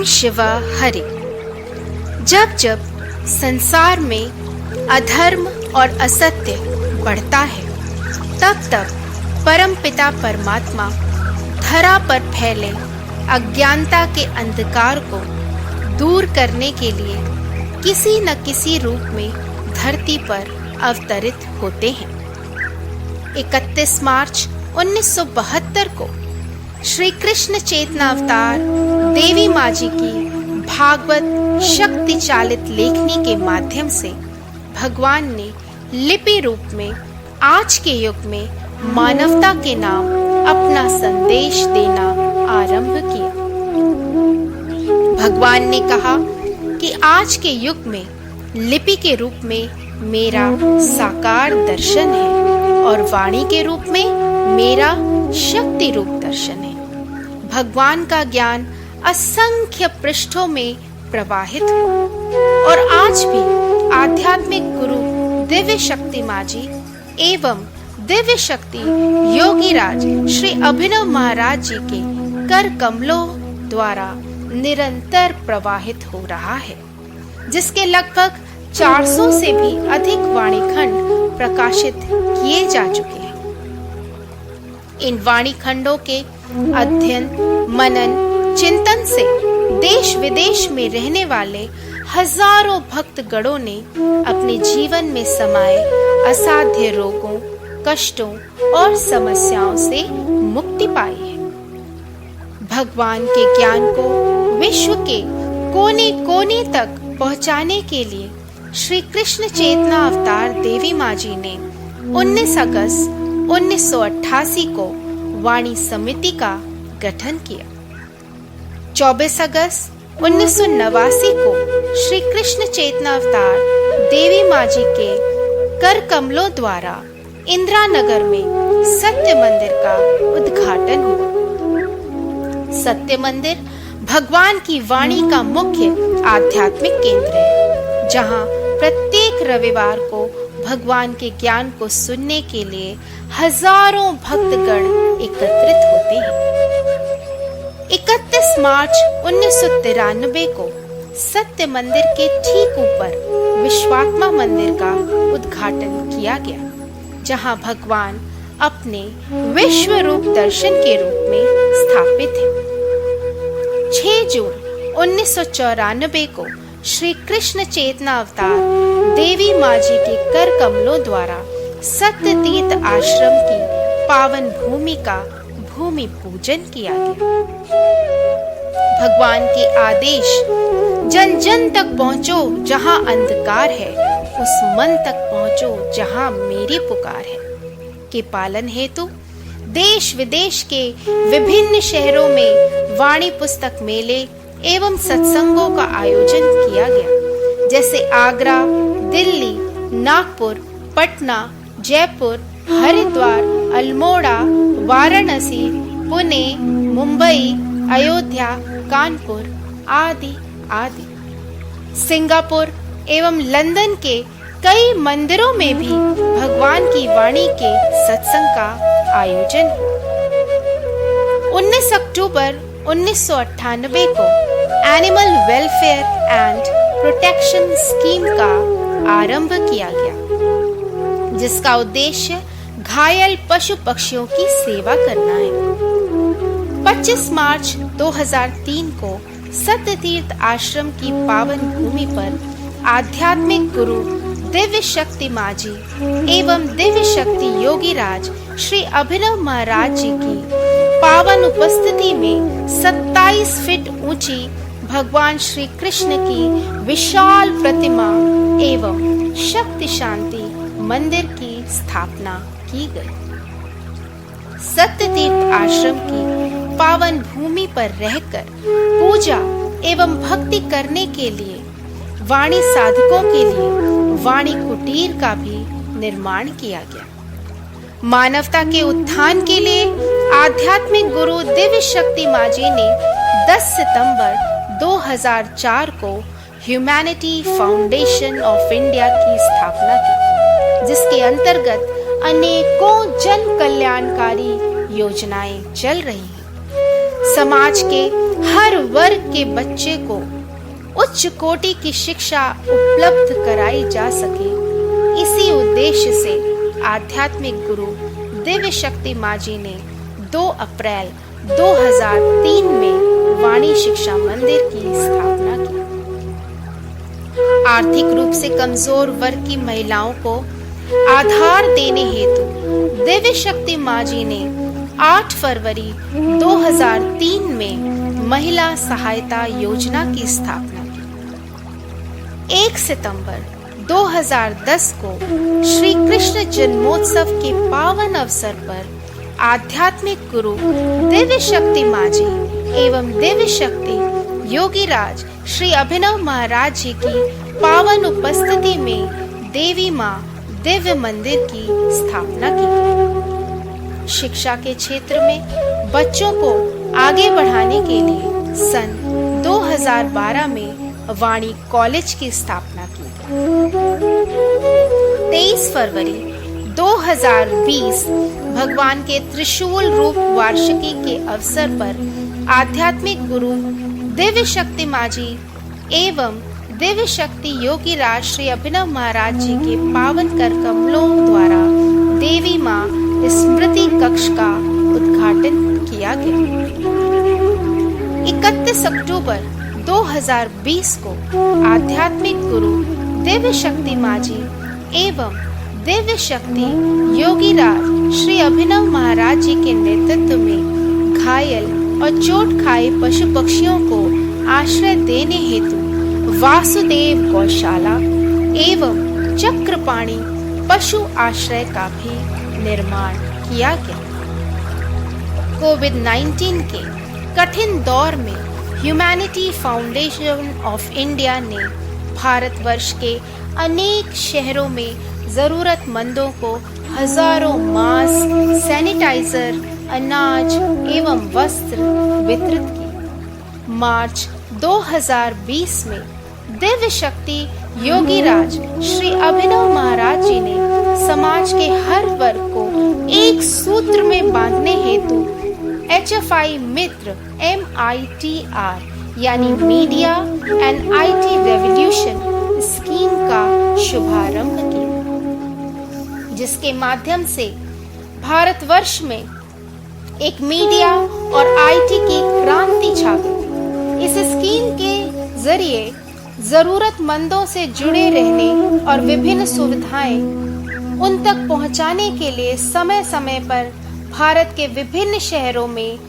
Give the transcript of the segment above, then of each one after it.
ओम शिवा हरि। जब जब संसार में अधर्म और असत्य बढ़ता है, तब तब परमपिता परमात्मा धरा पर फैले अज्ञानता के अंधकार को दूर करने के लिए किसी न किसी रूप में धरती पर अवतरित होते हैं। 31 मार्च 1972 को श्री कृष्ण चेतना अवतार देवी माँ जी की भागवत शक्ति चालित लेखनी के माध्यम से भगवान ने लिपि रूप में आज के युग में मानवता के नाम अपना संदेश देना आरंभ किया। भगवान ने कहा कि आज के युग में लिपि के रूप में मेरा साकार दर्शन है और वाणी के रूप में मेरा शक्ति रूप दर्शन है। भगवान का ज्ञान असंख्य पृष्ठों में प्रवाहित हुआ और आज भी आध्यात्मिक गुरु दिव्य शक्ति माँ जी एवं दिव्य शक्ति योगी राज श्री अभिनव महाराज जी के कर कमलों द्वारा निरंतर प्रवाहित हो रहा है, जिसके लगभग 400 से भी अधिक वाणी खंड प्रकाशित किए जा चुके हैं। इन वाणी खंडों के अध्ययन, मनन, चिंतन से देश विदेश में रहने वाले हजारों भक्त गणों ने अपने जीवन में समाये असाध्य रोगों, कष्टों और समस्याओं से मुक्ति पाई है। भगवान के ज्ञान को विश्व के कोने कोने तक पहुंचाने के लिए श्री कृष्ण चेतना अवतार देवी माँ जी ने 19 अगस्त 1988 को वाणी समिति का गठन किया। 24 अगस्त 1989 को श्री कृष्ण चेतना अवतार देवी माँ जी के कर कमलों द्वारा इंदिरा नगर में सत्य मंदिर का उद्घाटन हुआ। सत्य मंदिर भगवान की वाणी का मुख्य आध्यात्मिक केंद्र है, जहाँ प्रत्येक रविवार को भगवान के ज्ञान को सुनने के लिए हजारों भक्तगण एकत्रित होते हैं। 31 मार्च 1993 को सत्य मंदिर के ठीक ऊपर विश्वात्मा मंदिर का उद्घाटन किया गया, जहां भगवान अपने विश्व रूप दर्शन के रूप में स्थापित है। 6 जून 1994 को श्री कृष्ण चेतना अवतार देवी माँ जी के कर कमलों द्वारा सत्य तीर्थ आश्रम की पावन भूमि का भूमि पूजन किया गया। भगवान के आदेश जन जन तक पहुंचो जहां अंधकार है, उस मन तक पहुंचो जहां मेरी पुकार है के पालन हेतु देश विदेश के विभिन्न शहरों में वाणी पुस्तक मेले एवं सत्संगों का आयोजन किया गया, जैसे आगरा, दिल्ली, नागपुर, पटना, जयपुर, हरिद्वार, अल्मोड़ा, वाराणसी, पुणे, मुंबई, अयोध्या, कानपुर आदि आदि। सिंगापुर एवं लंदन के कई मंदिरों में भी भगवान की वाणी के सत्संग का आयोजन हुआ। 19 अक्टूबर 1998 को animal welfare and protection scheme का आरंभ किया गया, जिसका उद्देश्य घायल पशु पक्षियों की सेवा करना है। 25 मार्च 2003 को सत्य तीर्थ आश्रम की पावन भूमि पर आध्यात्मिक गुरु दिव्य शक्ति माँ जी एवं दिव्य शक्ति योगी राज श्री अभिनव महाराज जी की पावन उपस्थिति में 27 फीट ऊंची भगवान श्री कृष्ण की विशाल प्रतिमा एवं शक्ति शांति मंदिर की स्थापना की गई। सत्य तीर्थ आश्रम की पावन भूमि पर रहकर पूजा एवं भक्ति करने के लिए वाणी साधकों के लिए वाणी कुटीर का भी निर्माण किया गया। मानवता के उत्थान के लिए आध्यात्मिक गुरु दिव्य शक्ति माँ जी ने 10 सितंबर 2004 को ह्यूमैनिटी फाउंडेशन ऑफ इंडिया की स्थापना की, जिसके अंतर्गत अनेकों जन कल्याणकारी योजनाएं चल रही हैं। समाज के हर वर्ग के बच्चे को उच्च कोटि की शिक्षा उपलब्ध कराई जा सके, इसी उद्देश्य से आध्यात्मिक गुरु दिव्य शक्ति माँ जी ने 2 अप्रैल 2003 में वाणी शिक्षा मंदिर की स्थापना की। आर्थिक रूप से कमजोर वर्ग की महिलाओं को आधार देने हेतु दिव्य शक्ति माँ जी ने 8 फरवरी 2003 में महिला सहायता योजना की स्थापना की। 1 सितंबर 2010 को श्री कृष्ण जन्मोत्सव के पावन अवसर पर आध्यात्मिक गुरु दिव्य शक्ति माँ जी एवं दिव्य शक्ति योगी राज श्री अभिनव महाराज जी की पावन उपस्थिति में देवी माँ दिव्य मंदिर की स्थापना की गई। शिक्षा के क्षेत्र में बच्चों को आगे बढ़ाने के लिए सन 2012 में वाणी कॉलेज की स्थापना की गई। 23 फरवरी 2020 भगवान के त्रिशूल रूप वार्षिकी के अवसर पर आध्यात्मिक गुरु दिव्य शक्ति माँ जी एवं दिव्य शक्ति योगी राज श्री अभिनव महाराज जी के पावन कर कमलों द्वारा देवी माँ स्मृति कक्ष का उद्घाटन किया गया। 31 अक्टूबर 2020 को आध्यात्मिक गुरु दिव्य शक्ति माँ जी एवं दिव्य शक्ति योगी राज श्री अभिनव महाराज जी के नेतृत्व में घायल और चोट खाए पशु पक्षियों को आश्रय देने हेतु वासुदेव गौशाला एवं चक्रपाणी पशु आश्रय का भी निर्माण किया गया। कोविड-19 के कठिन दौर में ह्यूमैनिटी फाउंडेशन ऑफ इंडिया ने भारतवर्ष के अनेक शहरों में जरूरतमंदों को हजारों मास्क, सैनिटाइजर, अनाज एवं वस्त्र वितरित किए। मार्च 2020 में दिव्य शक्ति योगी राज श्री अभिनव महाराज जी ने समाज के हर वर्ग को एक सूत्र में बांधने हेतु HFI मित्र MITR यानी media and IT revolution scheme का शुभारंभ किया, जिसके माध्यम से भारतवर्ष में एक मीडिया और IT की क्रांति छा गई। इस स्कीम के जरिए जरूरतमंदों से जुड़े रहने और विभिन्न सुविधाएं उन तक पहुंचाने के लिए समय समय पर भारत के विभिन्न शहरों में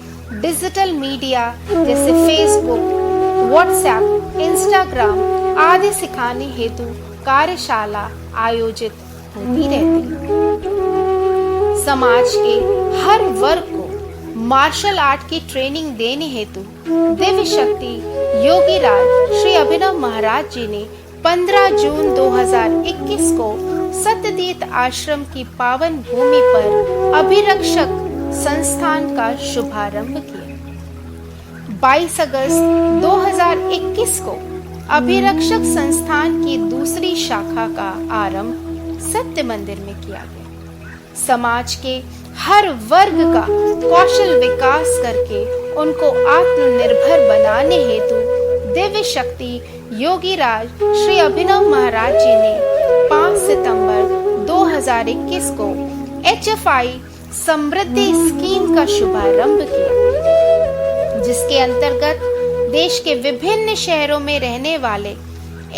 डिजिटल मीडिया जैसे फेसबुक, व्हाट्सएप, इंस्टाग्राम आदि सिखाने हेतु कार्यशाला आयोजित होती रहती। समाज के हर वर्ग को मार्शल आर्ट की ट्रेनिंग देने हेतु दिव्य शक्ति योगी राज श्री अभिनव महाराज जी ने 15 जून 2021 को सत्यतीर्थ आश्रम की पावन भूमि पर अभिरक्षक संस्थान का शुभारंभ किया। 22 अगस्त 2021 को अभिरक्षक संस्थान की दूसरी शाखा का आरंभ सत्य मंदिर में किया गया। समाज के हर वर्ग का कौशल विकास करके उनको आत्मनिर्भर बनाने हेतु दिव्य शक्ति योगी राज श्री अभिनव महाराज जी ने 5 सितंबर 2021 को HFI समृद्धि स्कीम का शुभारंभ किया, जिसके अंतर्गत देश के विभिन्न शहरों में रहने वाले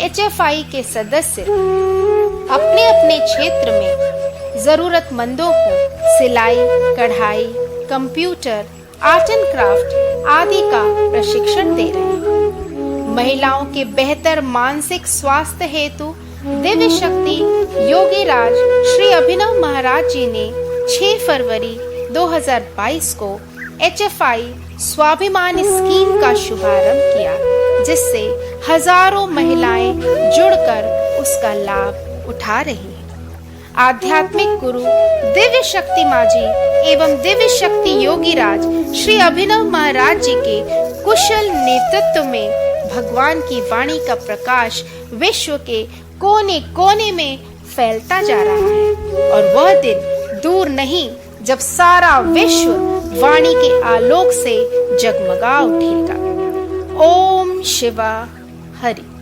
HFI के सदस्य अपने अपने क्षेत्र में जरूरतमंदों को सिलाई, कढ़ाई, कंप्यूटर, आर्ट एंड क्राफ्ट आदि का प्रशिक्षण दे रहे हैं। महिलाओं के बेहतर मानसिक स्वास्थ्य हेतु दिव्य शक्ति योगी राज श्री अभिनव महाराज जी ने 6 फरवरी 2022 को HFI स्वाभिमान स्कीम का शुभारंभ किया, जिससे हजारों महिलाएं जुड़कर उसका लाभ उठा रही हैं। आध्यात्मिक गुरु दिव्य शक्ति माँ जी एवं दिव्य शक्ति योगी राज श्री अभिनव महाराज जी के कुशल नेतृत्व में भगवान की वाणी का प्रकाश विश्व के कोने कोने में फैलता जा रहा है और वह दिन दूर नहीं जब सारा विश्व वाणी के आलोक से जगमगा उठेगा। ओम शिवा हरि।